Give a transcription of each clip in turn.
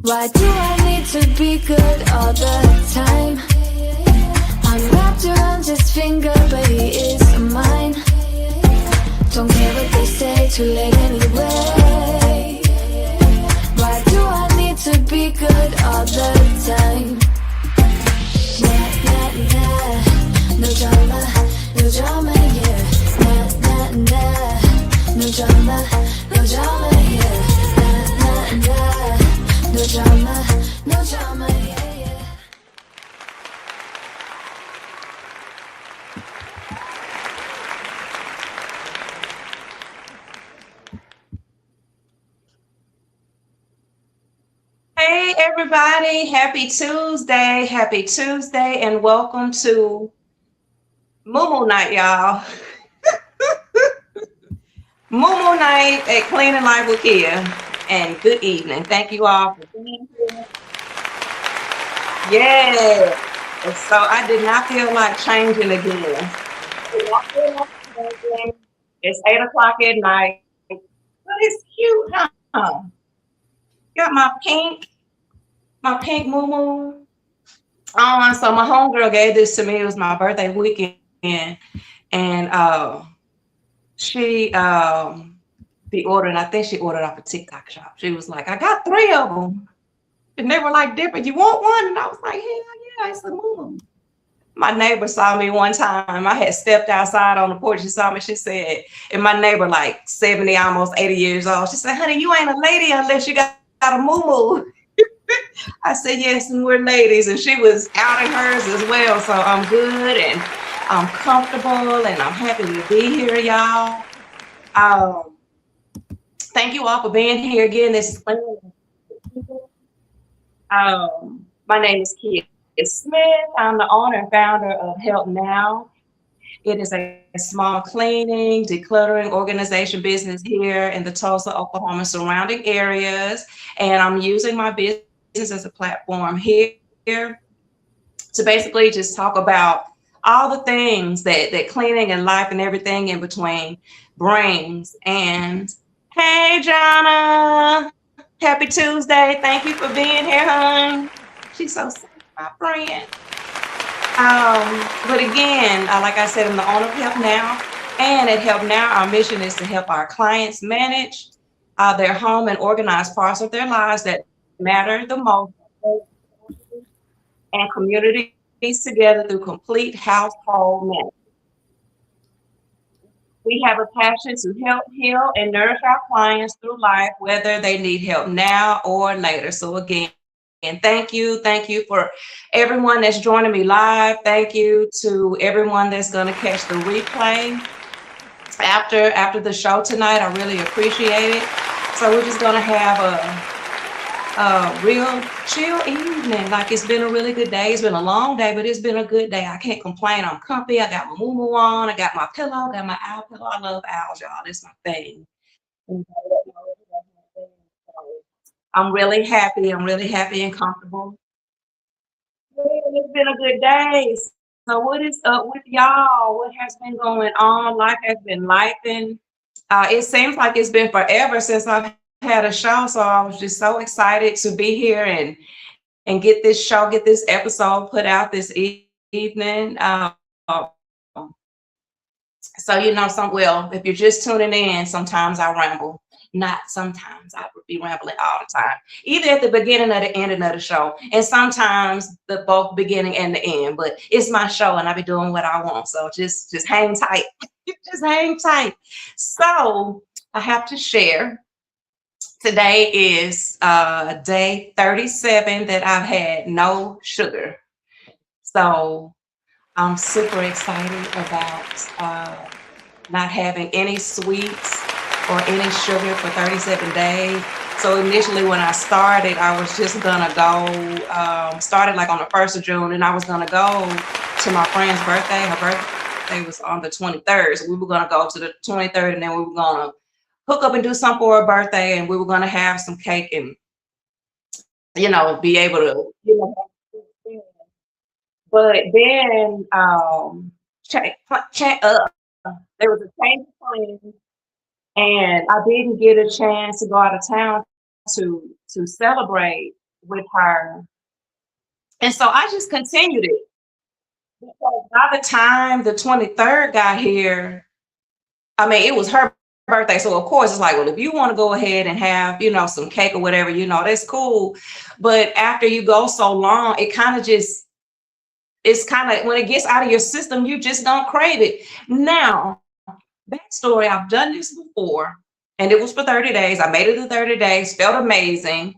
Why do I need to be good all the time? I'm wrapped around his finger, but he is mine. Don't care what they say, too late anyway. Why do I need to be good all the time? Nah, nah, nah, no drama, yeah. Nah, nah, nah, no drama, yeah. Nah, nah, nah, no drama, yeah, yeah. Hey everybody, happy Tuesday, and welcome to Moo Night, y'all. Moo Night at Kleaning Life with Kia, and good evening. Thank you all for being here. Yeah, so I did not feel like changing again. It's 8 o'clock at night, but it's cute, huh? Got my pink moo. So my homegirl gave this to me. It was my birthday weekend, and she be ordering. I think she ordered off a TikTok shop. She was like, "I got 3 of them, and they were like different. You want one?" And I was like, "Hell yeah!" I said, "Move." My neighbor saw me one time. I had stepped outside on the porch. She saw me. She said, and my neighbor, like 70, almost 80 years old. She said, "Honey, you ain't a lady unless you got a moo." I said, "Yes, and we're ladies." And she was out in hers as well. So I'm good and I'm comfortable and I'm happy to be here, y'all. Um, Thank you all for being here again. This is my name is Kia Smith. I'm the owner and founder of Help Now. It is a small cleaning, decluttering organization business here in the Tulsa, Oklahoma surrounding areas. And I'm using my business as a platform here to basically just talk about all the things that cleaning and life and everything in between brings. And hey, Jonna, happy Tuesday. Thank you for being here, hon. She's so sweet, my friend. But again, like I said, I'm the owner of Help Now. And at Help Now, our mission is to help our clients manage their home and organize parts of their lives that matter the most and communities together through complete household management. We have a passion to help heal and nourish our clients through life, whether they need help now or later. So again, and thank you for everyone that's joining me live. Thank you to everyone that's going to catch the replay after the show tonight. I really appreciate it. So we're just going to have a real chill evening. Like, it's been a really good day. It's been a long day, but it's been a good day. I can't complain. I'm comfy. I got my moo on. I got my pillow. Got my owl pillow. I love owls, y'all. That's my thing. I'm really happy. I'm really happy and comfortable. It's been a good day. So what is up with y'all? What has been going on? Life has been lifing. It seems like it's been forever since I've had a show. So I was just so excited to be here and get this show, get this episode put out this evening. So, if you're just tuning in, sometimes I ramble. Not sometimes, I would be rambling all the time, either at the beginning or the ending of the show, and sometimes the both beginning and the end. But it's my show, and I be doing what I want. So just hang tight, just hang tight. So I have to share. Today is day 37 that I've had no sugar. So I'm super excited about not having any sweets or any sugar for 37 days. So initially when I started, I was just gonna go, started like on the 1st of June, and I was gonna go to my friend's birthday. Her birthday was on the 23rd. So we were gonna go to the 23rd, and then we were gonna hook up and do something for her birthday, and we were gonna have some cake and, be able to, but then there was a change of plans, and I didn't get a chance to go out of town to celebrate with her. And so I just continued it. Because by the time the 23rd got here, I mean, it was her birthday. So of course it's like, well, if you want to go ahead and have, some cake or whatever, that's cool. But after you go so long, it kind of just, it's kind of, when it gets out of your system, you just don't crave it. Now, backstory, I've done this before and it was for 30 days. I made it to 30 days, felt amazing.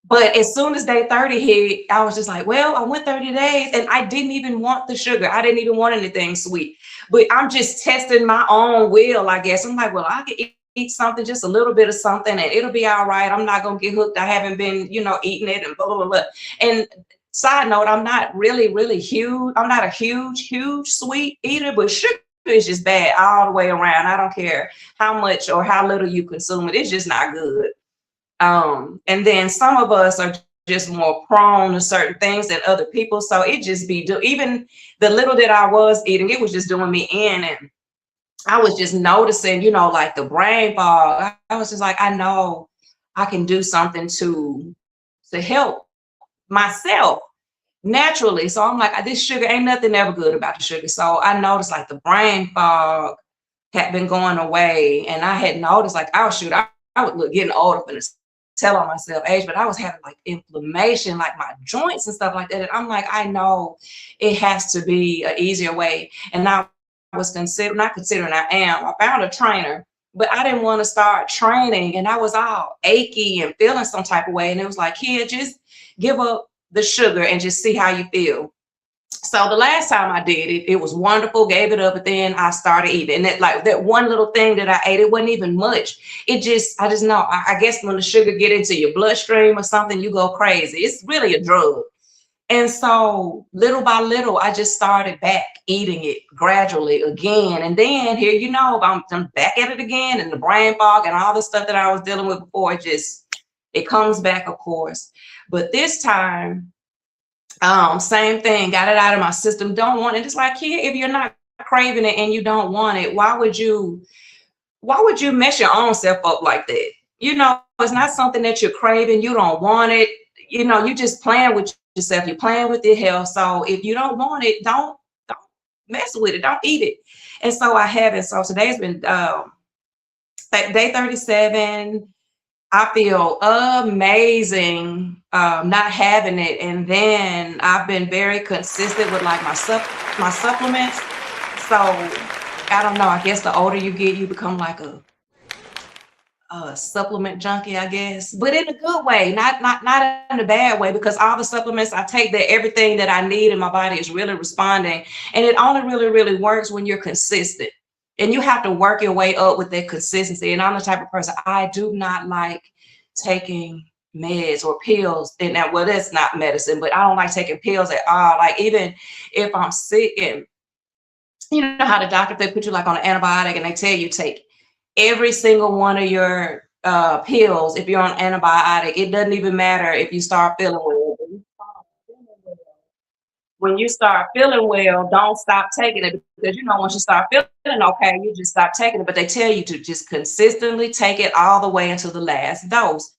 But as soon as day 30 hit, I was just like, well, I went 30 days and I didn't even want the sugar. I didn't even want anything sweet. But I'm just testing my own will, I guess. I'm like, well, I can eat something, just a little bit of something, and it'll be all right. I'm not going to get hooked. I haven't been, eating it and blah, blah, blah. And side note, I'm not really huge. I'm not a huge sweet eater, but sugar is just bad all the way around. I don't care how much or how little you consume it. It's just not good. And then some of us are just more prone to certain things than other people. So it just be even the little that I was eating, it was just doing me in. And I was just noticing, like the brain fog. I was just like, I know I can do something to help myself naturally. So I'm like, this sugar ain't nothing ever good about the sugar. So I noticed like the brain fog had been going away. And I had noticed like, oh shoot, I would look getting older for this. Tell on myself age, but I was having like inflammation, like my joints and stuff like that. And I'm like, I know it has to be an easier way. And I was not considering, I am. I found a trainer, but I didn't want to start training. And I was all achy and feeling some type of way. And it was like, here, just give up the sugar and just see how you feel. So the last time I did it, it was wonderful, gave it up, but then I started eating. And that one little thing that I ate, it wasn't even much. I just know, I guess when the sugar get into your bloodstream or something, you go crazy. It's really a drug. And so little by little, I just started back eating it gradually again. And then here, I'm back at it again, and the brain fog and all the stuff that I was dealing with before, it comes back, of course. But this time, same thing, got it out of my system, don't want it. It's like, here, if you're not craving it and you don't want it, why would you mess your own self up like that? It's not something that you're craving, you don't want it, you just playing with yourself, you're playing with your health. So if you don't want it, don't mess with it, don't eat it. And so I haven't. So today's been day 37. I feel amazing not having it. And then I've been very consistent with like my supplements. So I don't know, I guess the older you get, you become like a supplement junkie, I guess, but in a good way, not in a bad way, because all the supplements I take, that everything that I need in my body is really responding. And it only really works when you're consistent. And you have to work your way up with that consistency. And I'm the type of person, I do not like taking meds or pills. And that, well, that's not medicine, but I don't like taking pills at all. Like even if I'm sick, and you know how the doctor, they put you like on an antibiotic and they tell you take every single one of your pills. If you're on antibiotic, it doesn't even matter if you start feeling well. When you start feeling well, don't stop taking it, because once you start feeling okay, you just stop taking it. But they tell you to just consistently take it all the way until the last dose.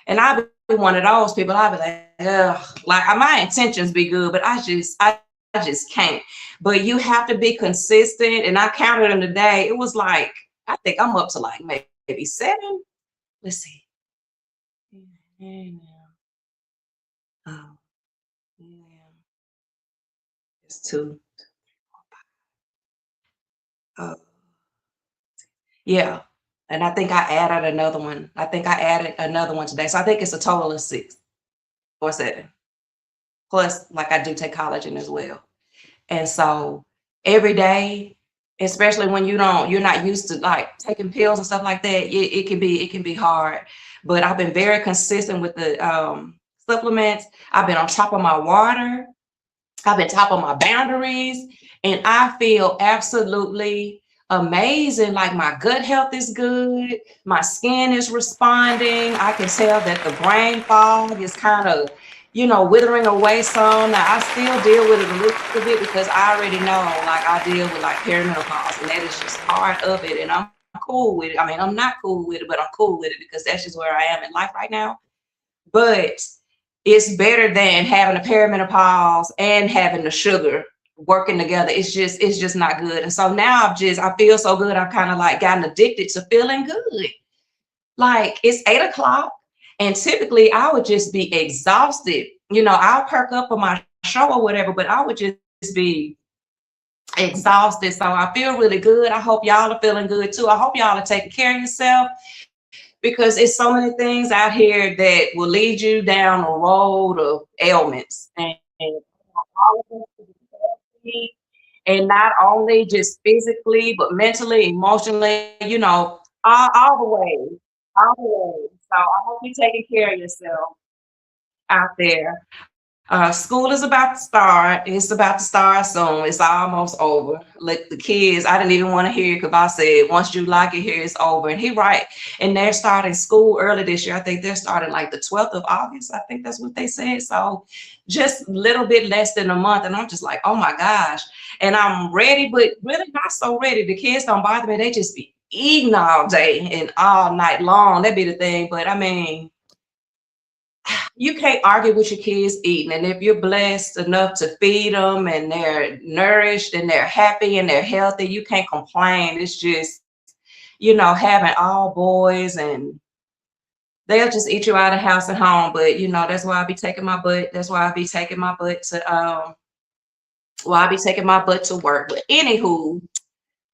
And I've been one of those people. I'll be like, ugh, like my intentions be good, but I just can't. But you have to be consistent. And I counted them today. It was like, I think I'm up to like maybe 7. Let's see. Oh. It's 2. Yeah. And I think I added another one. Today. So I think it's a total of 6 or 7. Plus, like I do take collagen as well. And so every day, especially when you're not used to like taking pills and stuff like that, it can be hard. But I've been very consistent with the supplements. I've been on top of my water. I've been top of my boundaries, and I feel absolutely amazing. Like my gut health is good. My skin is responding. I can tell that the brain fog is kind of, withering away some. Now I still deal with it a little bit because I already know, like I deal with like perimenopause, and that is just part of it. And I'm cool with it. I mean, I'm not cool with it, but I'm cool with it because that's just where I am in life right now. But it's better than having a perimenopause and having the sugar working together. It's just not good. And so now I feel so good. I've kind of like gotten addicted to feeling good. Like it's 8 o'clock, and typically I would just be exhausted. You know, I'll perk up for my show or whatever, but I would just be exhausted. So I feel really good. I hope y'all are feeling good too. I hope y'all are taking care of yourself because it's so many things out here that will lead you down a road of ailments. And all of us to be healthy, and not only just physically, but mentally, emotionally, you know, all the ways, all the ways. So I hope you're taking care of yourself out there. School is about to start. It's about to start soon. It's almost over. Like the kids, I didn't even want to hear it because I said, once July get here, it's over. And he right. And they're starting school early this year. I think they're starting like the 12th of August. I think that's what they said. So just a little bit less than a month. And I'm just like, oh my gosh. And I'm ready, but really not so ready. The kids don't bother me. They just be eating all day and all night long. That'd be the thing. But I mean, you can't argue with your kids eating. And if you're blessed enough to feed them and they're nourished and they're happy and they're healthy, you can't complain. It's just, you know, having all boys and they'll just eat you out of house and home. But, you know, that's why I be taking my butt. That's why I be taking my butt to, work. But anywho,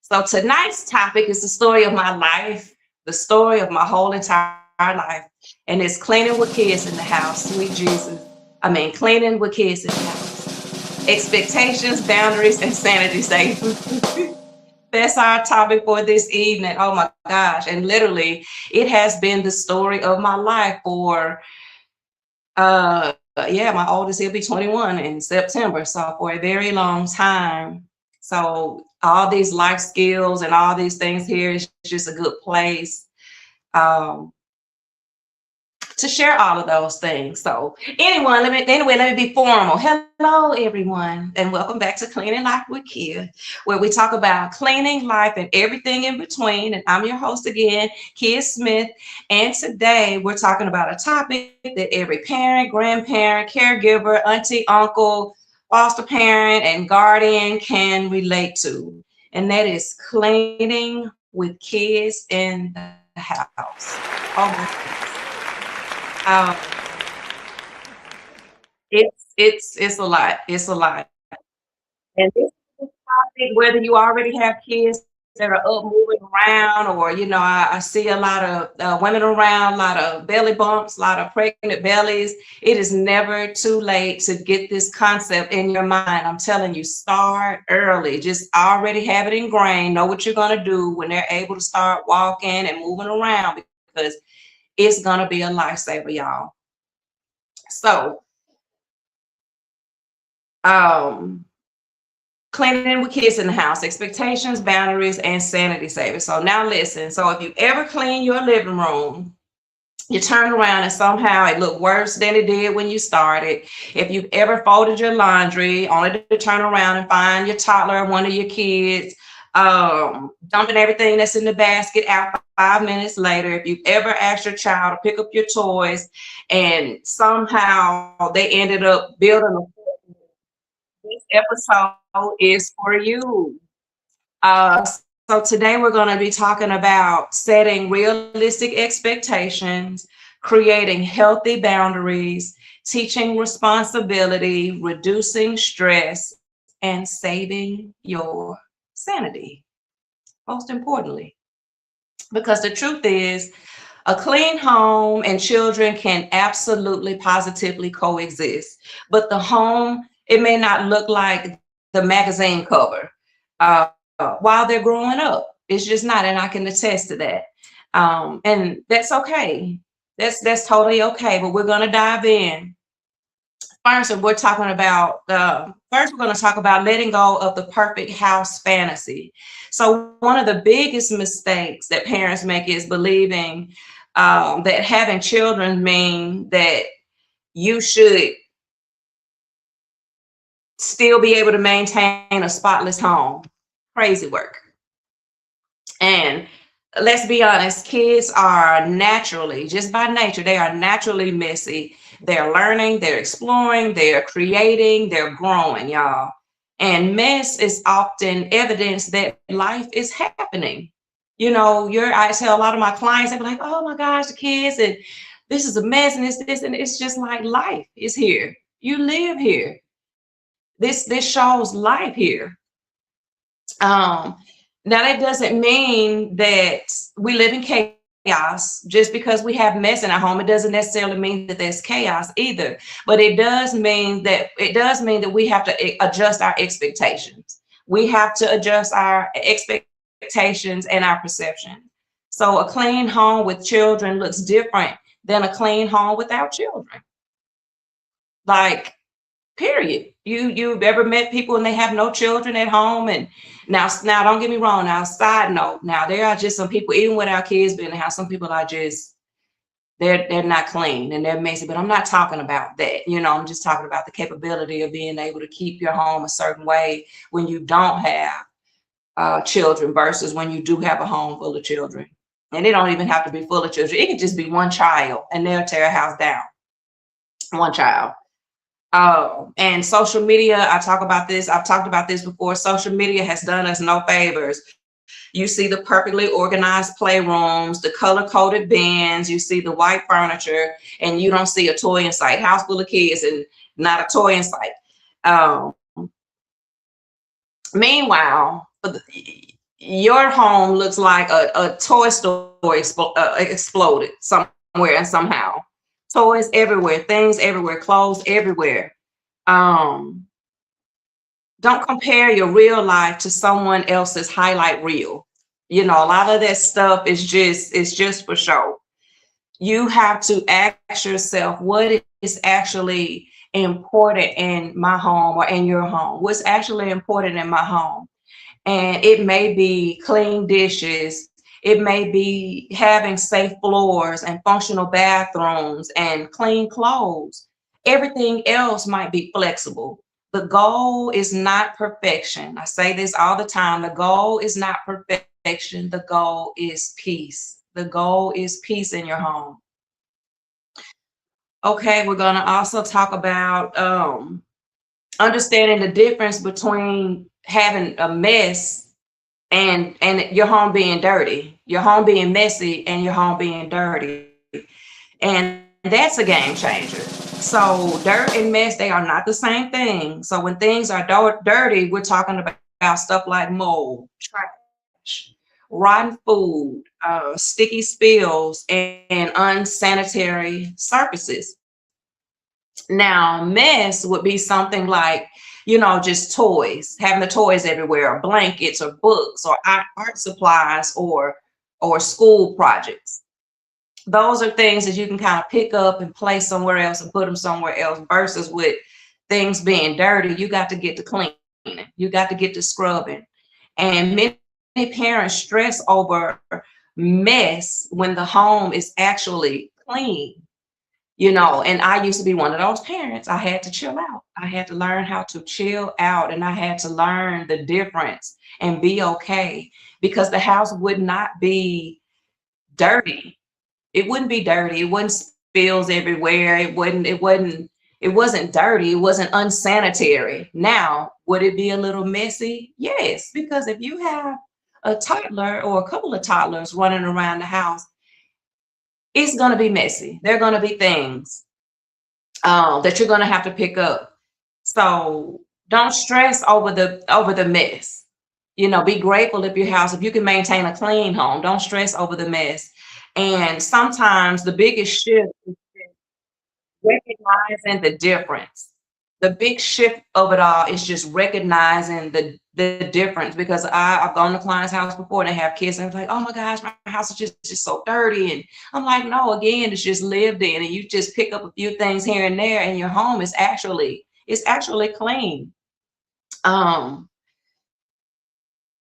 so tonight's topic is the story of my life, the story of my whole entire life. And it's cleaning with kids in the house. Sweet Jesus. I mean, cleaning with kids in the house. Expectations, boundaries, and sanity saving. That's our topic for this evening. Oh my gosh. And literally, it has been the story of my life for, my oldest, he'll be 21 in September. So for a very long time. So all these life skills and all these things here is just a good place. To share all of those things. So let me be formal. Hello, everyone, and welcome back to Cleaning Life with Kia, where we talk about cleaning life and everything in between. And I'm your host again, Kia Smith. And today we're talking about a topic that every parent, grandparent, caregiver, auntie, uncle, foster parent, and guardian can relate to. And that is cleaning with kids in the house. Oh my goodness. Um, it's a lot. It's a lot. And this topic, whether you already have kids that are up moving around, or you know, I see a lot of women around, a lot of belly bumps, a lot of pregnant bellies. It is never too late to get this concept in your mind. I'm telling you, start early. Just already have it ingrained. Know what you're gonna do when they're able to start walking and moving around, because it's gonna be a lifesaver, y'all. So, cleaning with kids in the house, expectations, boundaries, and sanity savers. So now listen. So if you ever clean your living room, you turn around and somehow it looked worse than it did when you started. If you've ever folded your laundry, only to turn around and find your toddler or one of your kids dumping everything that's in the basket out 5 minutes later. If you've ever asked your child to pick up your toys and somehow they ended up building a, this episode is for you. Uh, so today we're going to be talking about setting realistic expectations, creating healthy boundaries, teaching responsibility, reducing stress, and saving your sanity, most importantly. Because the truth is, a clean home and children can absolutely positively coexist. But the home, it may not look like the magazine cover while they're growing up. It's just not, and I can attest to that. And that's okay. That's totally okay. But we're gonna dive in. First, we're talking about first we're going to talk about letting go of the perfect house fantasy. So one of the biggest mistakes that parents make is believing that having children mean that you should still be able to maintain a spotless home. Crazy work. And let's be honest, kids are naturally, just by nature, they are naturally messy. They're learning, they're exploring, they're creating, they're growing, y'all. And mess is often evidence that life is happening. I tell a lot of my clients, they be like, oh my gosh, the kids, and this is a mess, and this, and it's just like life is here. You live here. This shows life here. Um, Now that doesn't mean that we live in chaos. Just because we have mess in our home, it doesn't necessarily mean that there's chaos either. But it does mean that we have to adjust our expectations. We have to adjust our expectations and our perception. So a clean home with children looks different than a clean home without children. Like, period. You've ever met people and they have no children at home? And now don't get me wrong. Now, side note, now there are just some people, even without kids being in the house, some people are just they're not clean and they're messy. But I'm not talking about that. I'm just talking about the capability of being able to keep your home a certain way when you don't have children versus when you do have a home full of children. And it don't even have to be full of children. It could just be one child and they'll tear a house down. One child. Oh, and social media, I talk about this. I've talked about this before. Social media has done us no favors. You see the perfectly organized playrooms, the color-coded bins, you see the white furniture, and you don't see a toy in sight. House full of kids and not a toy in sight. Meanwhile, your home looks like a toy store exploded somewhere and somehow. Toys everywhere, things everywhere, clothes everywhere. Don't compare your real life to someone else's highlight reel. A lot of that stuff is just for show. You have to ask yourself what is actually important in my home or in your home. What's actually important in my home? And it may be clean dishes. It may be having safe floors and functional bathrooms and clean clothes. Everything else might be flexible. The goal is not perfection. I say this all the time. The goal is not perfection. The goal is peace. The goal is peace in your home. Okay, we're going to also talk about understanding the difference between having a mess and your home being dirty, your home being messy, and your home being dirty. And that's a game changer. So dirt and mess, they are not the same thing. So when things are dirty, we're talking about stuff like mold, trash, rotten food, sticky spills, and unsanitary surfaces. Now, mess would be something like, just toys, having the toys everywhere, or blankets, or books, or art supplies, or school projects. Those are things that you can kind of pick up and place somewhere else and put them somewhere else, versus with things being dirty, you got to get to cleaning, you got to get to scrubbing. And many parents stress over mess when the home is actually clean. And I used to be one of those parents. I had to chill out. I had to learn how to chill out, and I had to learn the difference and be okay, because the house would not be dirty. It wouldn't be dirty. It wouldn't spills everywhere. It wasn't dirty. It wasn't unsanitary. Now, would it be a little messy? Yes, because if you have a toddler or a couple of toddlers running around the house, it's going to be messy. There are going to be things that you're going to have to pick up. So don't stress over the mess. Be grateful if you can maintain a clean home. Don't stress over the mess. And sometimes the biggest shift is recognizing the difference. The big shift of it all is just recognizing the difference, because I've gone to clients' house before and they have kids and it's like, oh my gosh, my house is just so dirty. And I'm like, no, again, it's just lived in, and you just pick up a few things here and there, and your home is actually clean.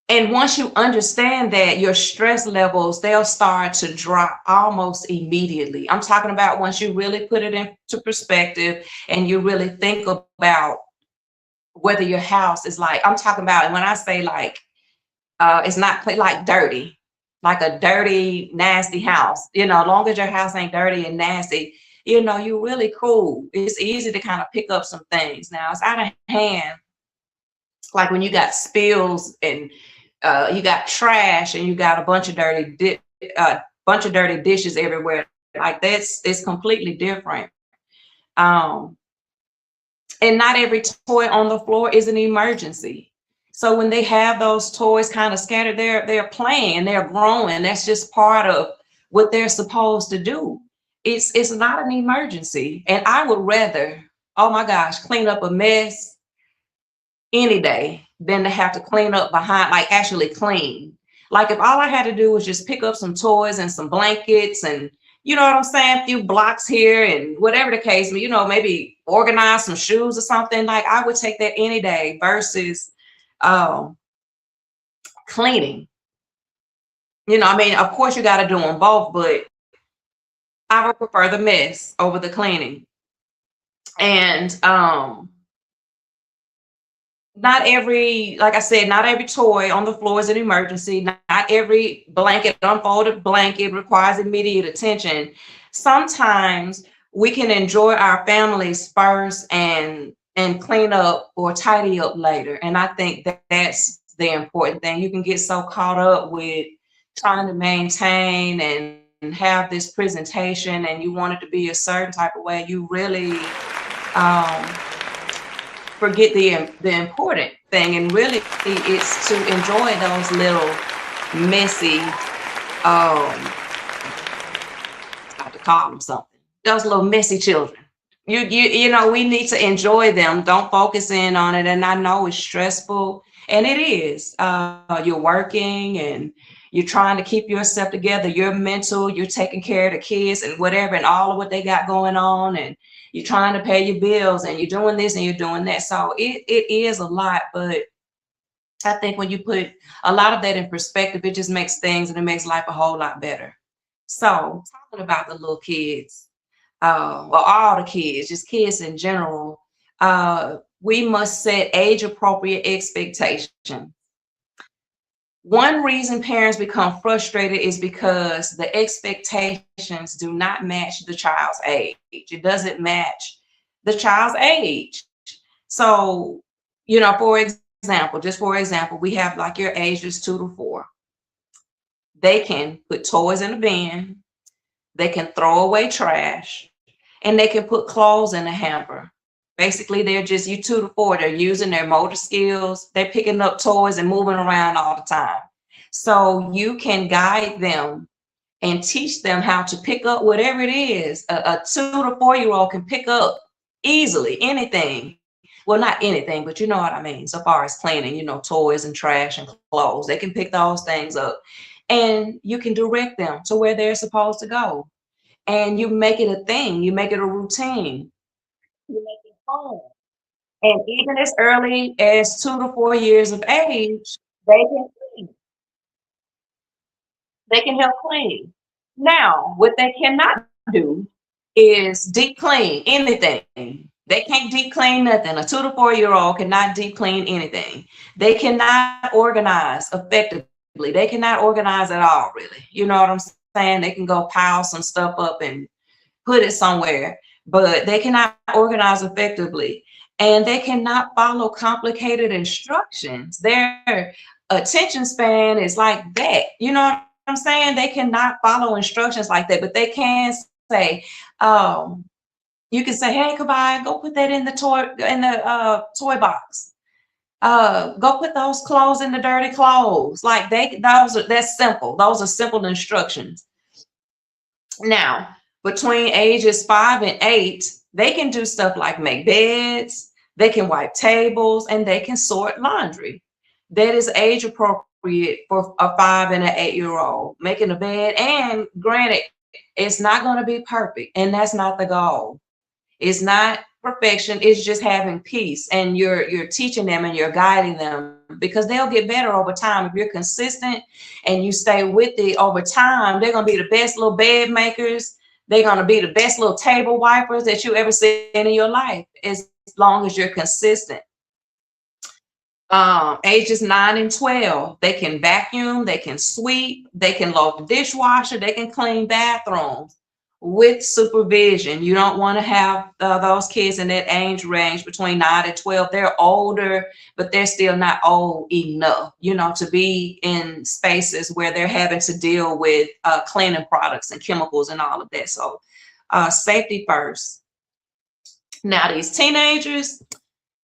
And once you understand that, your stress levels, they'll start to drop almost immediately. I'm talking about once you really put it into perspective and you really think about whether your house is like, I'm talking about, and when I say like, it's not like dirty, like a dirty, nasty house. You know, as long as your house ain't dirty and nasty, you know, you're really cool. It's easy to kind of pick up some things. Now it's out of hand, like when you got spills and you got trash and you got a bunch of bunch of dirty dishes everywhere. Like that's it's completely different. Um, and not every toy on the floor is an emergency. So when they have those toys kind of scattered, they're playing and they're growing. That's just part of what they're supposed to do. It's not an emergency. And I would rather, oh my gosh, clean up a mess any day than to have to clean up behind, like actually clean. Like if all I had to do was just pick up some toys and some blankets and you know what I'm saying, a few blocks here and whatever the case, you know, maybe organize some shoes or something, like I would take that any day versus um cleaning. You know, I mean, of course you got to do them both, but I would prefer the mess over the cleaning. And not every, like I said, not every toy on the floor is an emergency. Not every blanket, unfolded blanket requires immediate attention. Sometimes we can enjoy our families first and clean up or tidy up later. And I think that that's the important thing. You can get so caught up with trying to maintain and have this presentation and you want it to be a certain type of way, you really um, forget the important thing, and really it's to enjoy those little messy I have to call them something, those little messy children. You know, we need to enjoy them. Don't focus in on it. And I know it's stressful, and it is. You're working and you're trying to keep yourself together. You're mental, you're taking care of the kids and whatever, and all of what they got going on, and you're trying to pay your bills and you're doing this and you're doing that. So it is a lot, but I think when you put a lot of that in perspective, it just makes things and it makes life a whole lot better. So talking about the little kids, well, all the kids, just kids in general, we must set age appropriate expectations. One reason parents become frustrated is because the expectations do not match the child's age. It doesn't match the child's age. So, you know, for example, just for example, we have like your ages 2 to 4. They can put toys in a bin, they can throw away trash, and they can put clothes in a hamper. Basically, they're just, you 2 to 4, they're using their motor skills, they're picking up toys and moving around all the time. So you can guide them and teach them how to pick up whatever it is. A 2 to 4-year-old can pick up easily anything. Well, not anything, but you know what I mean. So far as cleaning, you know, toys and trash and clothes, they can pick those things up. And you can direct them to where they're supposed to go. And you make it a thing, you make it a routine. You make it fun. And even as early as 2 to 4 years of age, they can clean. They can help clean. Now, what they cannot do is deep clean anything. They can't deep clean nothing. A 2 to 4-year-old cannot deep clean anything. They cannot organize effectively. They cannot organize at all, really. You know what I'm saying? They can go pile some stuff up and put it somewhere, but they cannot organize effectively. And they cannot follow complicated instructions. Their attention span is like that. You know what I'm saying? They cannot follow instructions like that, but they can say, you can say, hey, Kabai, go put that in the toy box. Go put those clothes in the dirty clothes. Like that's simple. Those are simple instructions. Now, between ages 5 and 8, they can do stuff like make beds, they can wipe tables, and they can sort laundry. That is age appropriate for a 5 and an 8-year-old. Making a bed, and granted, it's not going to be perfect, and that's not the goal. It's not perfection, it's just having peace, and you're teaching them and you're guiding them, because they'll get better over time. If you're consistent and you stay with it over time, they're going to be the best little bed makers. They're going to be the best little table wipers that you ever seen in your life, as long as you're consistent. Ages 9 and 12, they can vacuum, they can sweep, they can load the dishwasher, they can clean bathrooms with supervision. You don't want to have those kids in that age range between 9 and 12. They're older, but they're still not old enough, you know, to be in spaces where they're having to deal with cleaning products and chemicals and all of that. So safety first. Now, these teenagers,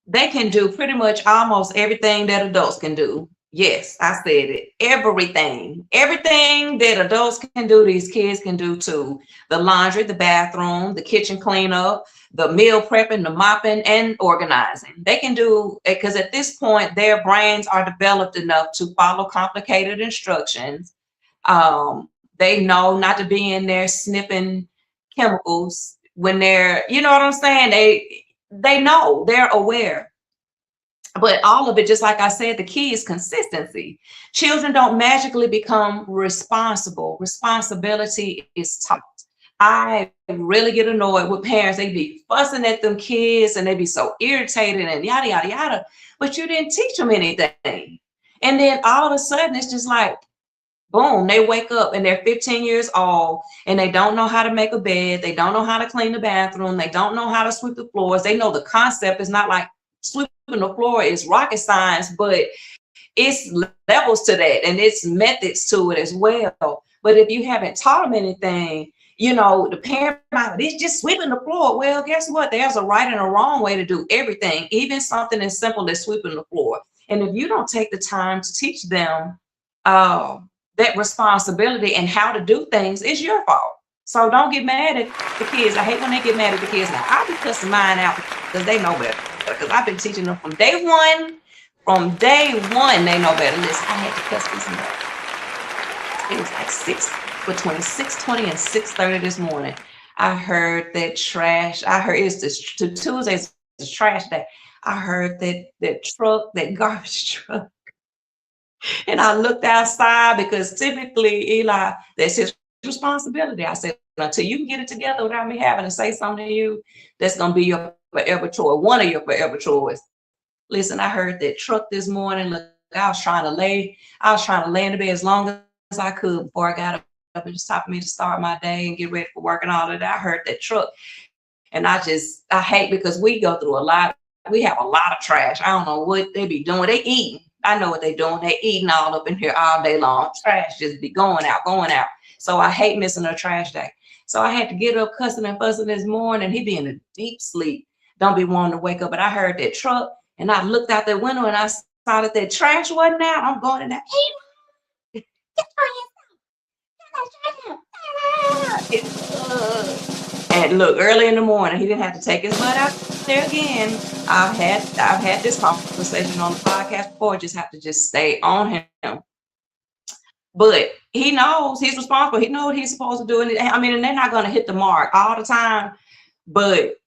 they can do pretty much almost everything that adults can do. Yes, I said it. Everything. Everything that adults can do, these kids can do too. The laundry, the bathroom, the kitchen cleanup, the meal prepping, the mopping, and organizing. They can do it because at this point, their brains are developed enough to follow complicated instructions. They know not to be in there sniffing chemicals when they're, you know what I'm saying? They know, they're aware. But all of it, just like I said, the key is consistency. Children don't magically become responsible. Responsibility is taught. I really get annoyed with parents. They be fussing at them kids and they be so irritated and yada, yada, yada. But you didn't teach them anything. And then all of a sudden, it's just like, boom, they wake up and they're 15 years old and they don't know how to make a bed. They don't know how to clean the bathroom. They don't know how to sweep the floors. They know the concept is not like sweeping the floor is rocket science, but it's levels to that and it's methods to it as well. But if you haven't taught them anything, you know, the parent might, it's just sweeping the floor. Well, guess what? There's a right and a wrong way to do everything, even something as simple as sweeping the floor. And if you don't take the time to teach them, that responsibility and how to do things, is your fault. So don't get mad at the kids. I hate when they get mad at the kids. Now, I'll be cussing mine out because they know better. Because I've been teaching them from day one. From day one, they know better. Listen, I had to cuss this morning. It was like between 6:20 and 6:30 this morning. I heard that trash. I heard it's this Tuesday's the trash day. I heard that truck, that garbage truck. And I looked outside because typically, Eli, that's his responsibility. I said, until you can get it together without me having to say something to you, that's going to be your forever chore, one of your forever chores. Listen, I heard that truck this morning. Look, I was trying to lay in the bed as long as I could before I got up. It was time for me to start my day and get ready for work and all of that. I heard that truck. And I hate because we go through a lot. We have a lot of trash. I don't know what they be doing. They eating. I know what they're doing. They're eating all up in here all day long. Trash just be going out. So I hate missing a trash day. So I had to get up cussing and fussing this morning. He be in a deep sleep. Don't be wanting to wake up. But I heard that truck and I looked out the window and I saw that trash wasn't out. I'm going in there. Hey, get and look, early in the morning, he didn't have to take his butt out there again. I've had this conversation on the podcast before. Just have to just stay on him. But he knows he's responsible. He knows what he's supposed to do. And I mean, and they're not going to hit the mark all the time. But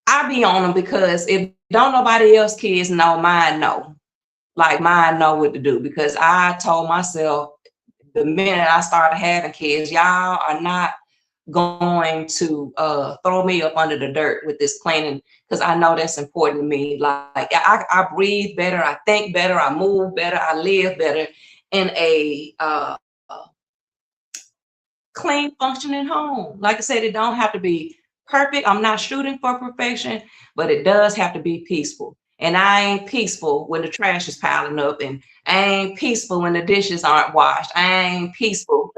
I be on them because if don't nobody else kids know, mine know. Like mine know what to do. Because I told myself the minute I started having kids, y'all are not going to throw me up under the dirt with this cleaning, because I know that's important to me. Like I breathe better, I think better, I move better, I live better in a clean, functioning home. Like I said, it don't have to be perfect. I'm not shooting for perfection, but it does have to be peaceful. And I ain't peaceful when the trash is piling up, and I ain't peaceful when the dishes aren't washed. I ain't peaceful.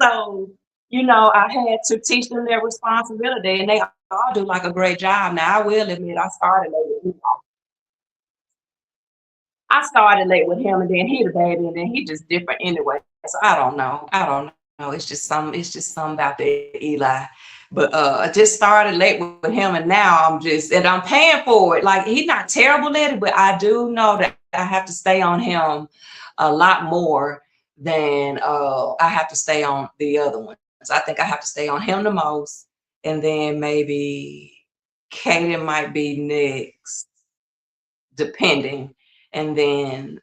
So, you know, I had to teach them their responsibility, and they all do like a great job. Now, I will admit, I started late with him, and then he the baby, and then he just different anyway. So I don't know. It's just something about the Eli. But I just started late with him, and now I'm paying for it. Like, he's not terrible at it, but I do know that I have to stay on him a lot more than I have to stay on the other ones. I think I have to stay on him the most, and then maybe Kaden might be next, depending, and then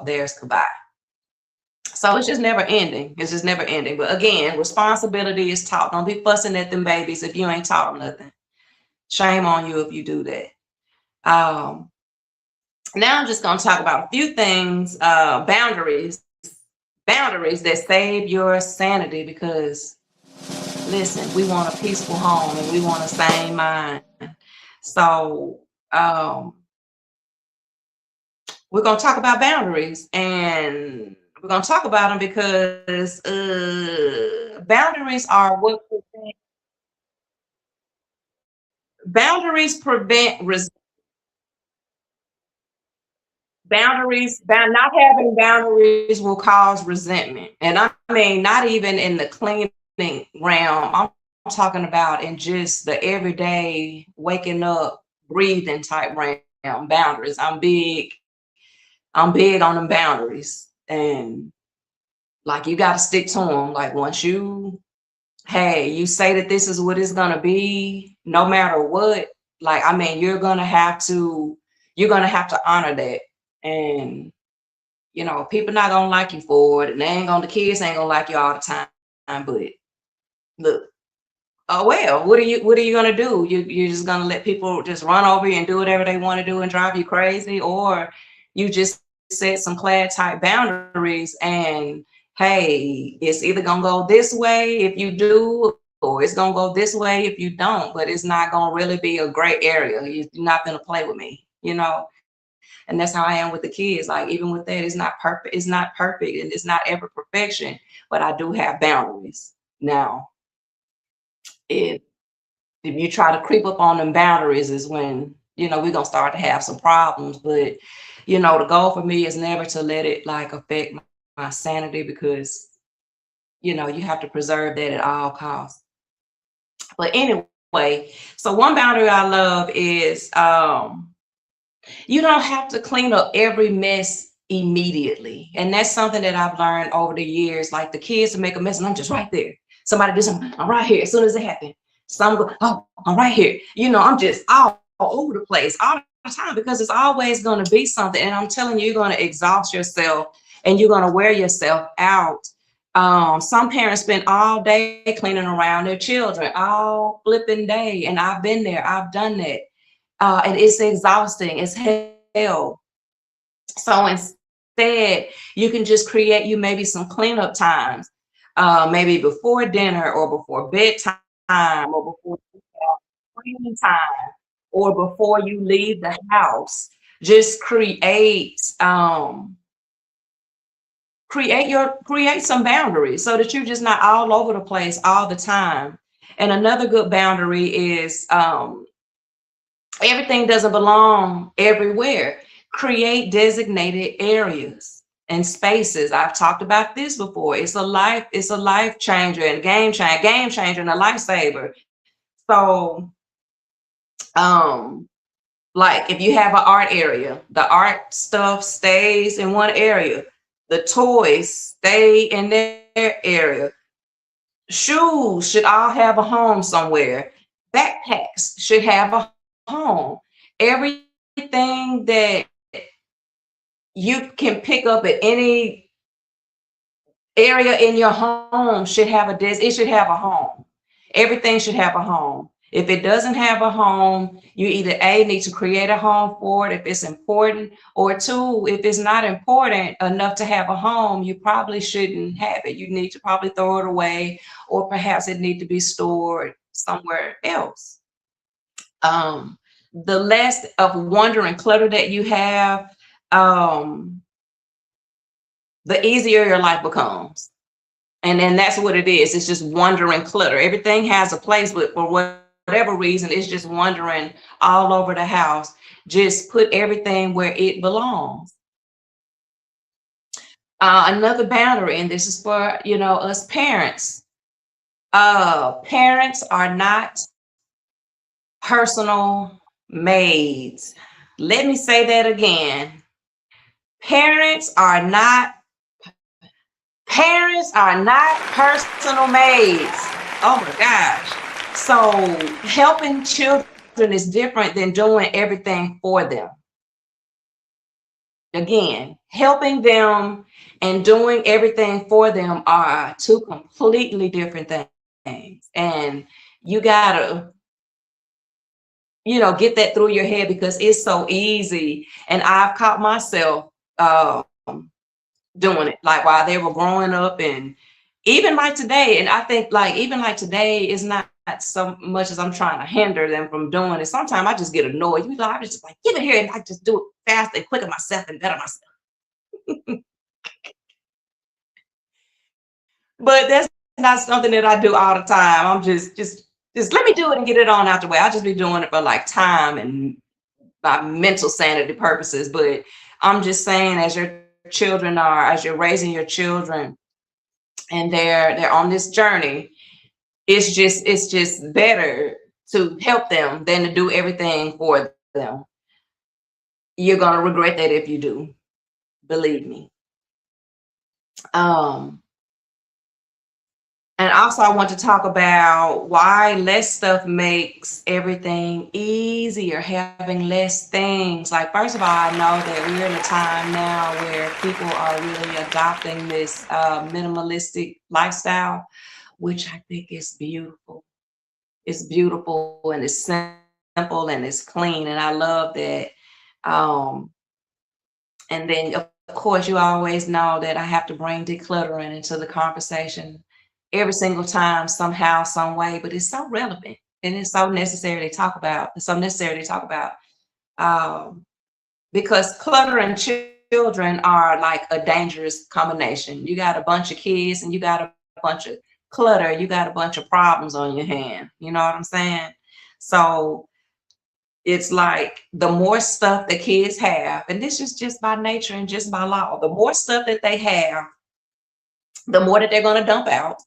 there's Kabai. So it's just never ending. But again, responsibility is taught. Don't be fussing at them babies if you ain't taught them nothing. Shame on you if you do that. Um, Now I'm just going to talk about a few things, boundaries that save your sanity, because listen, we want a peaceful home and we want a sane mind. So we're going to talk about boundaries, and we're going to talk about them because boundaries are what boundaries prevent not having boundaries will cause resentment. And I mean, not even in the cleaning realm. I'm talking about in just the everyday waking up, breathing type realm. Boundaries. I'm big on them boundaries. And like, you got to stick to them. Like, once you say that this is what it's going to be, no matter what, like, I mean, you're going to have to honor that. And people not gonna like you for it, and the kids ain't gonna like you all the time. But look, oh well, what are you gonna do? You're just gonna let people just run over you and do whatever they want to do and drive you crazy, or you just set some class type boundaries, and hey, it's either gonna go this way if you do, or it's gonna go this way if you don't. But it's not gonna really be a gray area. You're not gonna play with me. And that's how I am with the kids. Like, even with that, it's not perfect. It's not perfect, and it's not ever perfection, but I do have boundaries. Now, if you try to creep up on them boundaries is when, we're gonna start to have some problems. But, the goal for me is never to let it like affect my sanity, because, you have to preserve that at all costs. But anyway, so one boundary I love is you don't have to clean up every mess immediately. And that's something that I've learned over the years. Like, the kids will make a mess and I'm just right there. Somebody do something, I'm right here as soon as it happens. Some go, oh, I'm right here. I'm just all over the place all the time, because it's always going to be something. And I'm telling you, you're going to exhaust yourself and you're going to wear yourself out. Some parents spend all day cleaning around their children, all flipping day. And I've been there, I've done that. And it's exhausting as hell. So instead, you can just create you maybe some cleanup times, maybe before dinner or before bedtime or before cleaning time or before you leave the house. Just create some boundaries so that you're just not all over the place all the time. And another good boundary is everything doesn't belong everywhere. Create designated areas and spaces. I've talked about this before. It's a life changer and game changer and a lifesaver. So, like, if you have an art area, the art stuff stays in one area. The toys stay in their area. Shoes should all have a home somewhere. Backpacks should have a home. Everything that you can pick up at any area in your home should have it should have a home. Everything should have a home. If it doesn't have a home, you either A, need to create a home for it if it's important, or two, if it's not important enough to have a home, you probably shouldn't have it. You need to probably throw it away, or perhaps it need to be stored somewhere else. The less of wonder and clutter that you have, the easier your life becomes. And then that's what it is. It's just wonder and clutter. Everything has a place, but for whatever reason, it's just wandering all over the house. Just put everything where it belongs. Another boundary, and this is for, us parents. Parents are not personal maids. Let me say that again. Parents are not personal maids. Oh my gosh. So helping children is different than doing everything for them. Again, helping them and doing everything for them are two completely different things. And you gotta get that through your head, because it's so easy. And I've caught myself doing it, like while they were growing up, and even like today. And I think like even like today is not so much as I'm trying to hinder them from doing it. Sometimes I just get annoyed. I just like, give it here, and I just do it fast and quicker myself and better myself. But that's not something that I do all the time. I'm just let me do it and get it on out the way. I'll just be doing it for like time and my mental sanity purposes. But I'm just saying, as you're raising your children and they're on this journey, it's just better to help them than to do everything for them. You're gonna regret that if you do, believe me. Um, And also, I want to talk about why less stuff makes everything easier, having less things. Like, first of all, I know that we're in a time now where people are really adopting this minimalistic lifestyle, which I think is beautiful. It's beautiful and it's simple and it's clean. And I love that. Um, and then, of course, you always know that I have to bring decluttering into the conversation every single time, somehow, some way. But it's so relevant and it's so necessary to talk about. It's so necessary to talk about um, because clutter and children are like a dangerous combination. You got a bunch of kids and you got a bunch of clutter. You got a bunch of problems on your hand. You know what I'm saying? So it's like the more stuff the kids have, and this is just by nature and just by law, the more stuff that they have, the more that they're going to dump out,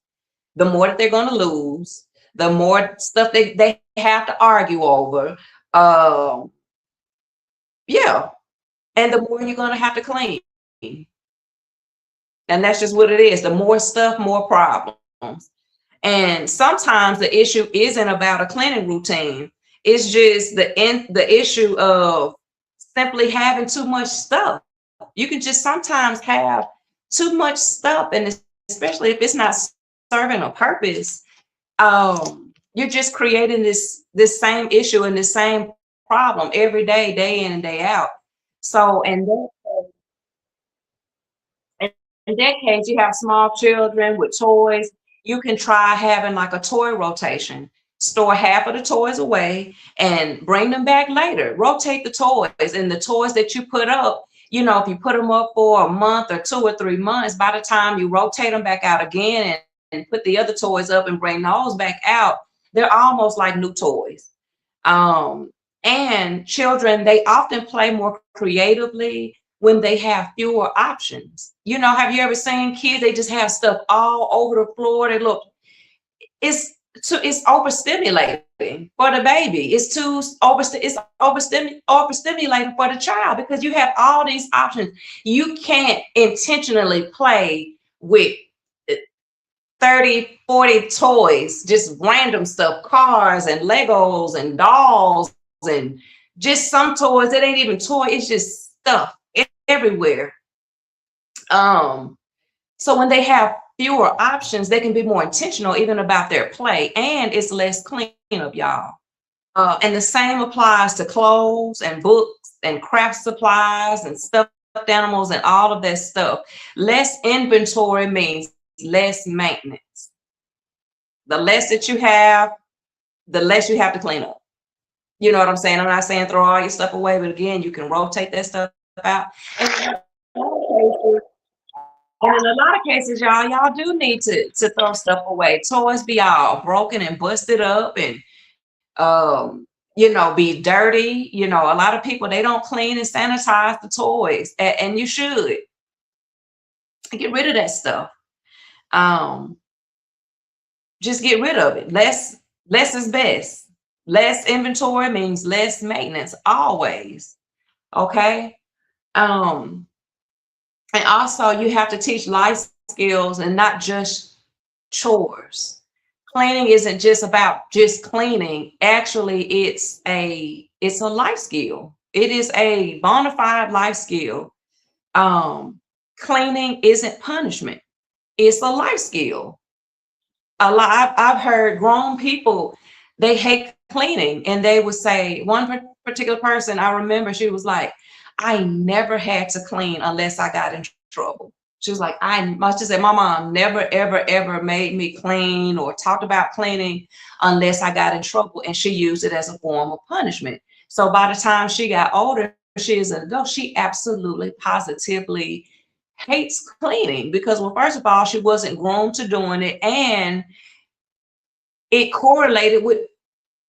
the more that they're going to lose, the more stuff they have to argue over. Um, yeah. And the more you're going to have to clean. And that's just what it is. The more stuff, more problems. And sometimes the issue isn't about a cleaning routine. It's just the issue of simply having too much stuff. You can just sometimes have too much stuff, and especially if it's not serving a purpose, you're just creating this same issue and this same problem every day, day in and day out. So, in that case, you have small children with toys. You can try having like a toy rotation. Store half of the toys away and bring them back later. Rotate the toys, and the toys that you put up, if you put them up for a month or 2 or 3 months, by the time you rotate them back out again and put the other toys up and bring those back out, they're almost like new toys. And children, they often play more creatively when they have fewer options. Have you ever seen kids? They just have stuff all over the floor. It's overstimulating for the baby. It's overstimulating for the child, because you have all these options. You can't intentionally play with 30, 40 toys, just random stuff, cars and Legos and dolls, and just some toys that ain't even toy. It's just stuff everywhere. So when they have fewer options, they can be more intentional even about their play, and it's less cleanup, y'all. And the same applies to clothes and books and craft supplies and stuffed animals and all of that stuff. Less inventory means less maintenance. The less that you have, the less you have to clean up. You know what I'm saying? I'm not saying throw all your stuff away, but again, you can rotate that stuff out. And in a lot of cases, y'all do need to throw stuff away. Toys be all broken and busted up and be dirty. A lot of people, they don't clean and sanitize the toys, and you should get rid of that stuff. Just get rid of it. Less is best. Less inventory means less maintenance always. Okay. And also, you have to teach life skills and not just chores. Cleaning isn't just about just cleaning. Actually, it's a life skill. It is a bona fide life skill. Cleaning isn't punishment. It's a life skill. I've heard grown people they hate cleaning. And they would say, one particular person, I remember, she was like, I never had to clean unless I got in trouble. She was like, I must just say, my mom never, ever, ever made me clean or talked about cleaning unless I got in trouble. And she used it as a form of punishment. So by the time she got older, she is an adult, she absolutely, positively hates cleaning because, well, first of all, she wasn't groomed to doing it. And it correlated with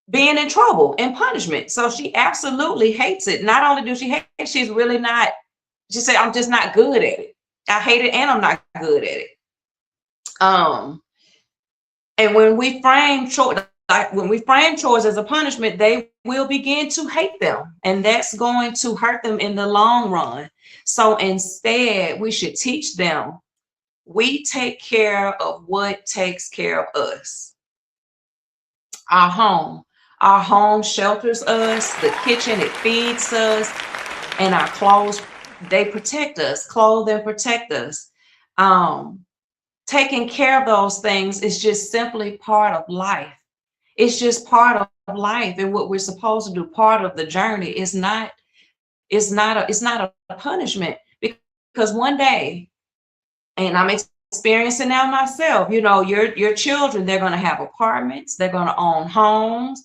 being in trouble and punishment. So she absolutely hates it. Not only does she hate it, she's really not, she said, I'm just not good at it. I hate it and I'm not good at it. And when we frame chores, like when we frame chores as a punishment, they will begin to hate them. And that's going to hurt them in the long run. So instead, we should teach them, we take care of what takes care of us. Our home. Our home shelters us, the kitchen, it feeds us, and our clothes, they protect us, clothe and protect us. Taking care of those things is just simply part of life. It's just part of life and what we're supposed to do, part of the journey. It's not a punishment, because one day, and I'm experiencing now myself, you know, your children, they're going to have apartments, they're going to own homes,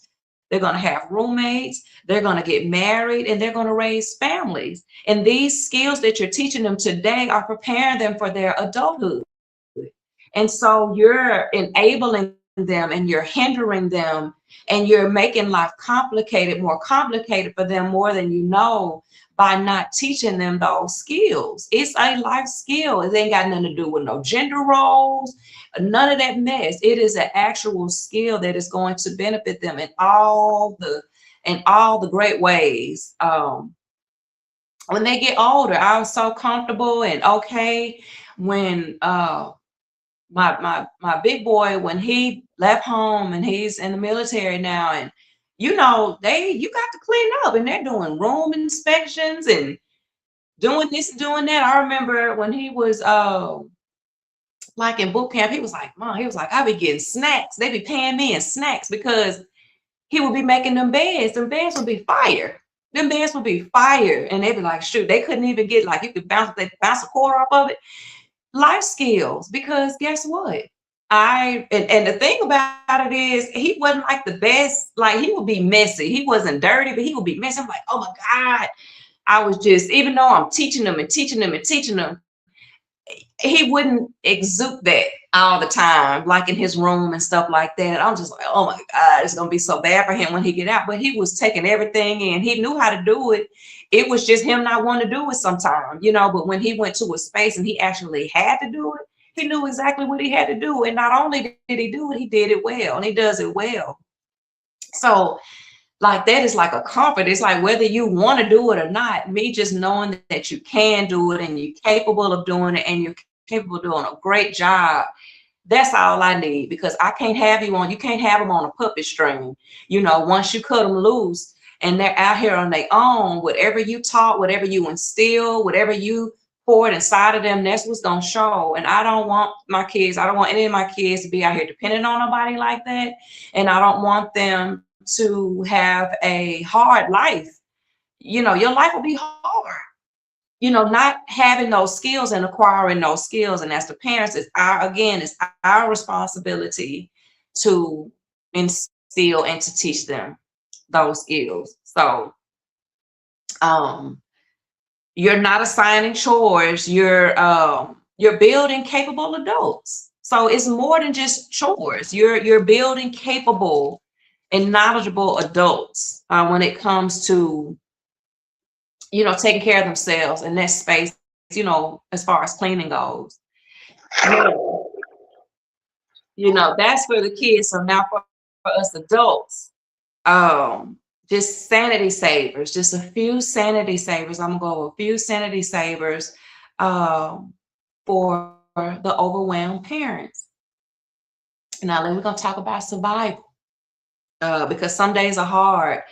they're going to have roommates, they're going to get married, and they're going to raise families. And these skills that you're teaching them today are preparing them for their adulthood. And so you're enabling them and you're hindering them and you're making life complicated, more complicated for them more than you know, by not teaching them those skills. It's a life skill. It ain't got nothing to do with no gender roles, none of that mess. It is an actual skill that is going to benefit them in all the great ways. When they get older, I was so comfortable and okay when my big boy, when he left home and he's in the military now, and you know, you got to clean up, and they're doing room inspections and doing this and doing that. I remember when he was like in boot camp, he was like, Mom, he was like, I be getting snacks. They be paying me in snacks because he would be making them beds. Them beds would be fire. Them beds would be fire. And they'd be like, shoot, they couldn't even get, like, you could bounce a quarter off of it. Life skills, because guess what? And the thing about it is, he wasn't like the best, like he would be messy. He wasn't dirty, but he would be messy. I'm like, oh my God. I was just, even though I'm teaching them and teaching them and teaching them, he wouldn't exude that all the time, like in his room and stuff like that. I'm just like, oh my God, it's gonna be so bad for him when he get out. But he was taking everything in. He knew how to do it. It was just him not wanting to do it sometimes, you know. But when he went to a space and he actually had to do it, he knew exactly what he had to do. And not only did he do it, he did it well, and he does it well. So like that is like a comfort. It's like whether you want to do it or not, me just knowing that you can do it and you're capable of doing it and you're capable of doing a great job. That's all I need, because I can't have you can't have them on a puppet string. You know, once you cut them loose and they're out here on their own, whatever you taught, whatever you instill, whatever you poured inside of them, that's what's going to show. And I don't want any of my kids to be out here depending on nobody like that. And I don't want them to have a hard life. You know, your life will be hard. You know, not having those skills and acquiring those skills. And as the parents, it's our responsibility to instill and to teach them those skills. So you're not assigning chores, you're building capable adults. So it's more than just chores. You're building capable and knowledgeable adults when it comes to, you know, taking care of themselves in that space, you know, as far as cleaning goes. You know, that's for the kids. So now for us adults, just sanity savers, just a few sanity savers. I'm gonna go over a few sanity savers for the overwhelmed parents. Now we're gonna talk about survival, because some days are hard.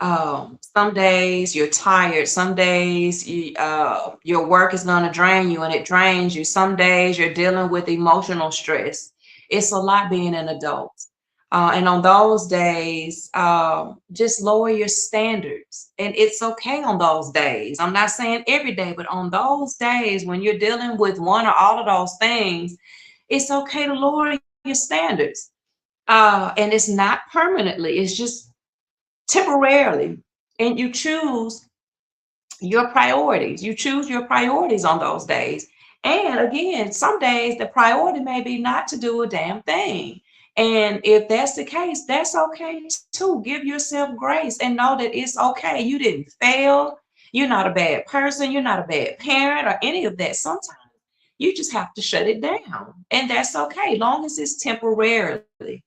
Some days you're tired. Some days your work is going to drain you and it drains you. Some days you're dealing with emotional stress. It's a lot being an adult. And on those days, just lower your standards. And it's okay on those days. I'm not saying every day, but on those days when you're dealing with one or all of those things, it's okay to lower your standards. And it's not permanently, it's just temporarily. And you choose your priorities. You choose your priorities on those days. And again, some days the priority may be not to do a damn thing. And if that's the case, that's okay too. Give yourself grace and know that it's okay. You didn't fail. You're not a bad person. You're not a bad parent or any of that. Sometimes you just have to shut it down. And that's okay, long as it's temporarily.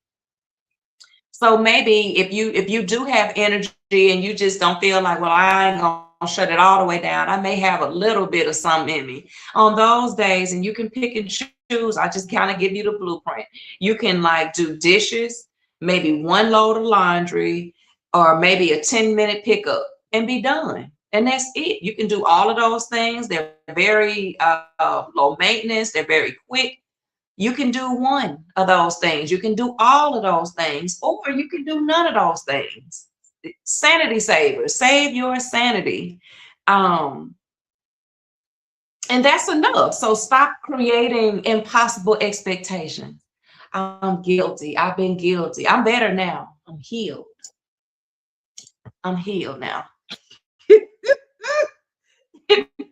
So maybe if you do have energy and you just don't feel like, well, I ain't gonna shut it all the way down. I may have a little bit of something in me on those days, and you can pick and choose. I just kind of give you the blueprint. You can like do dishes, maybe one load of laundry, or maybe a 10-minute pickup and be done. And that's it. You can do all of those things. They're very low maintenance. They're very quick. You can do one of those things. You can do all of those things, or you can do none of those things. Sanity savers, save your sanity. And that's enough. So stop creating impossible expectations. I'm guilty. I've been guilty. I'm better now. I'm healed. I'm healed now.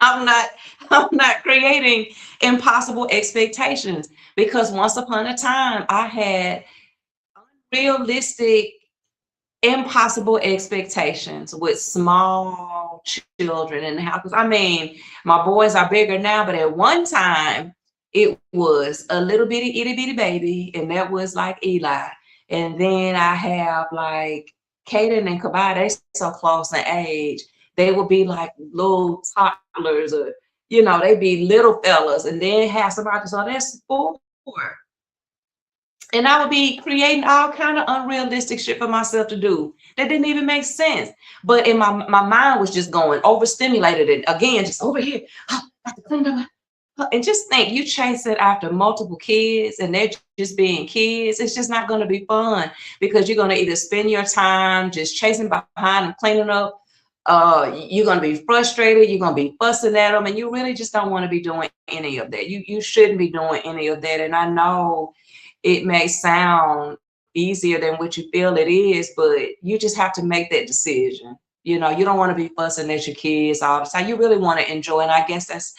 I'm not creating impossible expectations, because once upon a time I had unrealistic, impossible expectations with small children in the house. 'Cause I mean, my boys are bigger now, but at one time it was a little bitty itty bitty baby, and that was like Eli. And then I have like Kaden and Kabai, they so close in age. They would be like little toddlers, or they'd be little fellas, and then have somebody, so that's four. And I would be creating all kind of unrealistic shit for myself to do that didn't even make sense. But in my mind was just going overstimulated, and again, just over here, oh, I have to clean up. And just think, you chasing after multiple kids and they're just being kids. It's just not going to be fun, because you're going to either spend your time just chasing behind and cleaning up. You're going to be frustrated. You're going to be fussing at them, and you really just don't want to be doing any of that. You shouldn't be doing any of that. And I know it may sound easier than what you feel it is, but you just have to make that decision. You don't want to be fussing at your kids all the time. You really want to enjoy. And I guess that's